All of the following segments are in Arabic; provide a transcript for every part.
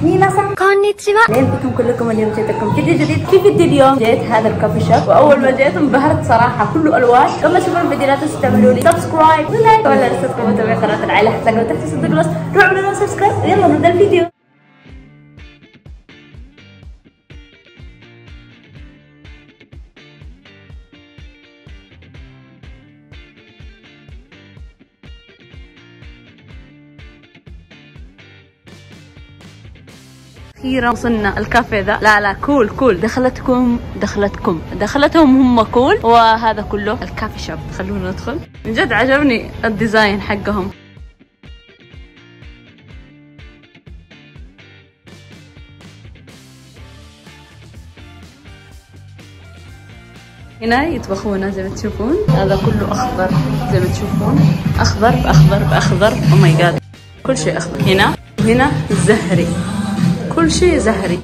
مينا-سان كونيتشوا. لين بكم كلكم اليوم جيت لكم فيديو جديد. في فيديو اليوم جيت هذا الكوفي شوب، واول ما جيت انبهرت صراحه، كله الوان. لما تشوفون الفيديو لا تنسوا تعملوا لي سبسكرايب ولايك، ولا لسه تكونوا متابعين قناه العائله حتلاقوا تحت صندوق الوصف، روحوا اعملوا لنا سبسكرايب. يلا نبدا الفيديو. أخيرا وصلنا الكافيه ذا. لا كول دخلتهم هم كول، وهذا كله الكافي شوب. خلونا ندخل. من جد عجبني الديزاين حقهم. هنا يطبخونا زي ما تشوفون، هذا كله أخضر زي ما تشوفون، أخضر بأخضر. أو ماي جاد، كل شيء أخضر هنا. وهنا زهري، كل شيء زهري.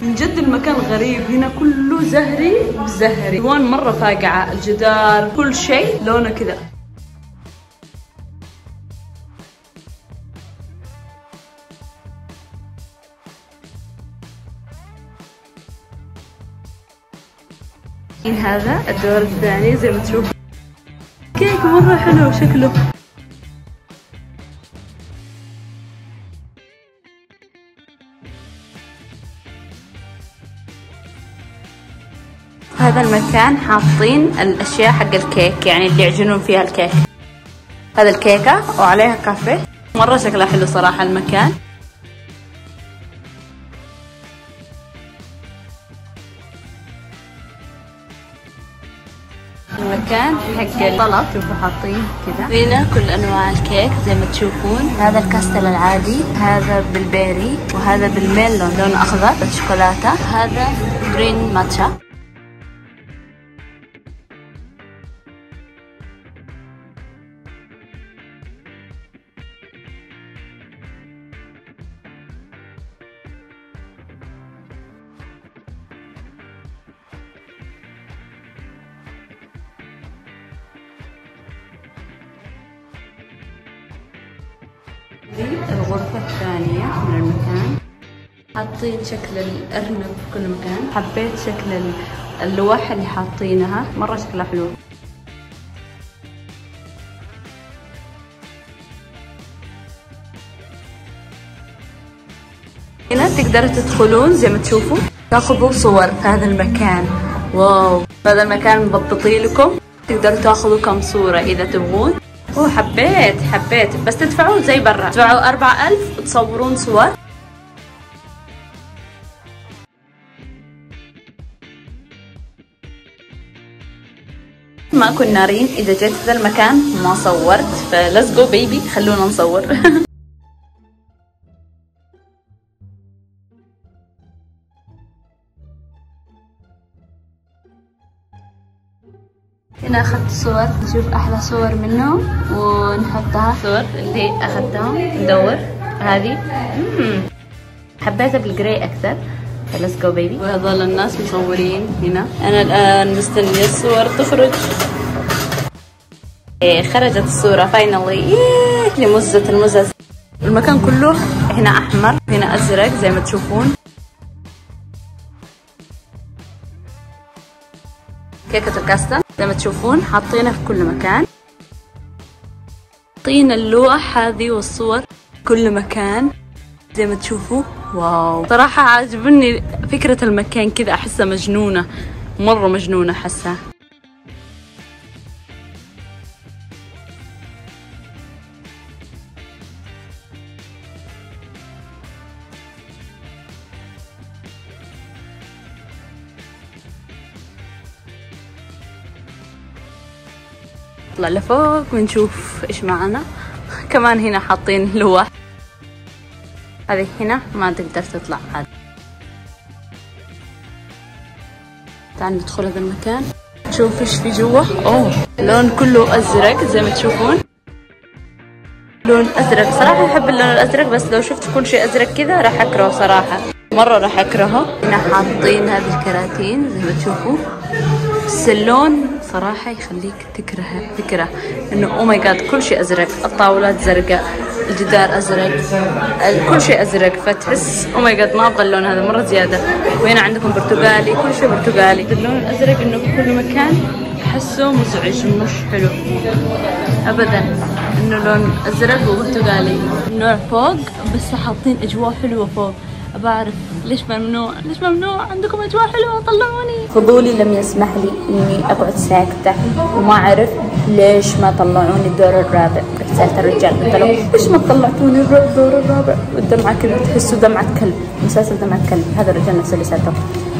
من جد المكان غريب، هنا كله زهري بزهري، الوان مرة فاقعة، الجدار كل شيء لونه كذا. هذا الدور الثاني زي ما تشوفون، كيك مرة حلو شكله. هذا المكان حاطين الاشياء حق الكيك، يعني اللي يعجنون فيها الكيك. هذا الكيكة وعليها كافيه، مرة شكلها حلو صراحة المكان. المكان حق الطلب، شوفوا حاطين كذا هنا كل انواع الكيك زي ما تشوفون. هذا الكاستل العادي، هذا بالبيري، وهذا بالميلون لونه اخضر بالشوكولاتة، هذا جرين ماتشا. الغرفة الثانية من المكان، حاطين شكل الأرنب في كل مكان. حبيت شكل اللوح اللي حاطينها، مرة شكلها حلو. هنا تقدروا تدخلون زي ما تشوفوا، تاخذوا صور في هذا المكان. واو، هذا المكان مضبطين لكم، تقدروا تاخذوا كم صورة إذا تبغون. حبيت بس تدفعوا زي برا، تدفعوا 4000 وتصورون صور. ما كنا نارين اذا جيت ذا المكان ما صورت، فليتس جو بيبي، خلونا نصور. هنا اخذت صور، نشوف احلى صور منهم ونحطها. صور اللي اخذتهم ندور. هذه حبيتها بالجراي اكثر، فليتس جو بيبي. وهذول الناس مصورين هنا. انا الان مستنيه الصور تخرج. خرجت الصورة فاينلي. لمزة المزز. المكان كله هنا احمر، هنا ازرق زي ما تشوفون. كيكة الكاستل زي ما تشوفون حاطينها في كل مكان. حاطين اللوح هذه والصور كل مكان زي ما تشوفوا. واو، صراحة عاجبني فكرة المكان كذا، احسها مجنونة، مرة مجنونة احسها. نطلع لفوق ونشوف ايش معنا. كمان هنا حاطين لوح، هذه هنا ما تقدر تطلع عاد. تعالوا ندخل هذا المكان نشوف ايش في جوا. اوه، لون كله ازرق زي ما تشوفون، لون ازرق. صراحة احب اللون الازرق، بس لو شفت كل شيء ازرق كذا راح اكرهه صراحة، مرة راح اكرهه. هنا حاطين هذه الكراتين زي ما تشوفوا، بس اللون صراحة يخليك تكره انه او ماي جاد كل شيء ازرق، الطاولات زرقاء، الجدار ازرق، كل شيء ازرق، فتحس او ماي جاد ما ابغى اللون هذا مرة زيادة. وهنا عندكم برتقالي، كل شيء برتقالي. اللون الازرق انه في كل مكان احسه مزعج، مش حلو ابدا انه لون ازرق وبرتقالي. النوع فوق بس حاطين اجواء حلوة فوق، بعرف ليش ممنوع، ليش ممنوع؟ عندكم اجواء حلوه طلعوني. فضولي لم يسمح لي اني اقعد ساكته وما اعرف ليش ما طلعوني الدور الرابع. رحت سالت الرجال قلت له ليش ما طلعتوني الدور الرابع؟ والدمعه كذا تحسوا دمعه كلب، مسلسل دمعه كلب. هذا الرجال نفسه اللي سالته.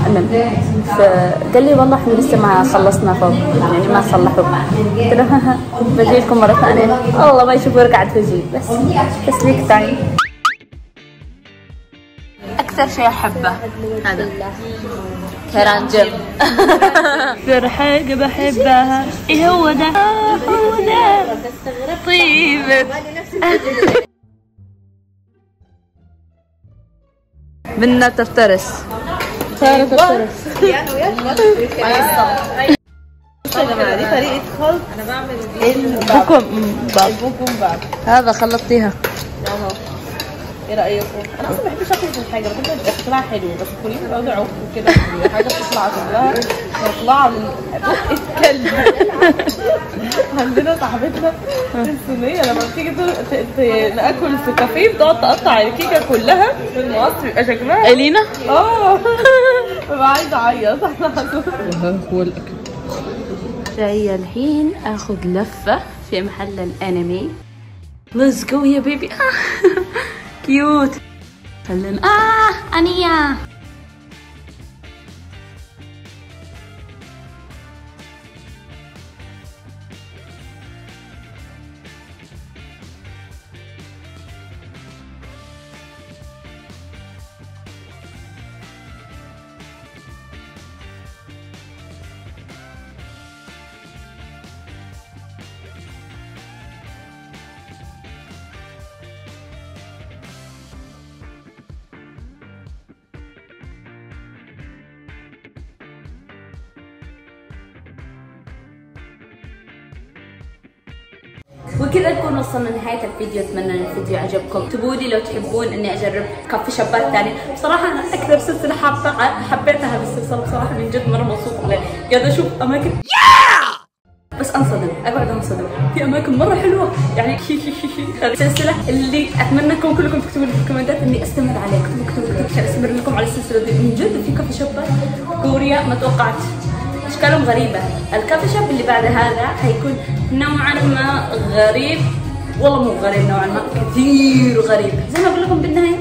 المهم فقال لي والله احنا لسه ما خلصنا فوق، يعني ما صلحوا. قلت له ها بجيلكم مره ثانيه. والله ما يشوفوا رقعت وجهي بس ليك تايم. أكثر شيء أحبه هذا كرانجم. أكثر حاجة بحبها إيه هو ده؟ هو ده طيبة. منا تفترس. سارة تفترس. يا جماعة دي طريقة خلط. أنا بعمل البوكمباب. هذا خلطتيها. ايه رايكم؟ انا اصلا ما بحبش اكل الحاجه، بحب اختراع حلو بس كلين بقعد اعك وكده حاجه بتطلع كلها تطلع من بق الكلب. عندنا صاحبتنا الصينيه لما بتيجي ناكل في كافيه بتقعد تقطع الكيكه كلها في المقص بيبقى شكلها الينا. ببقى عايزه اعيط. هو الاكل جايه الحين اخذ لفه في محل الانمي. ليتس جو يا بيبي. كيوت. خلينا أنيا. وكذا نكون وصلنا لنهاية الفيديو. اتمنى ان الفيديو عجبكم. اكتبوا لي لو تحبون اني اجرب كافي شابات ثاني. بصراحة انا اكثر سلسلة حبيتها بالسلسلة بصراحة من جد مرة مبسوطة عليه. قاعدة اشوف اماكن بس انصدم، اقعد انصدم في اماكن مرة حلوة يعني. السلسلة اللي اتمنىكم كلكم تكتبوا لي في الكومنتات اني استمر عليها. اكتبوا عشان استمر لكم على السلسلة دي. من جد في كافي شابات كوريا ما توقعت اشكالهم غريبة. الكافي شاب اللي بعد هذا حيكون نوعا ما غريب، والله مو غريب، نوعا ما كثير غريب. زي ما اقول لكم بالنهاية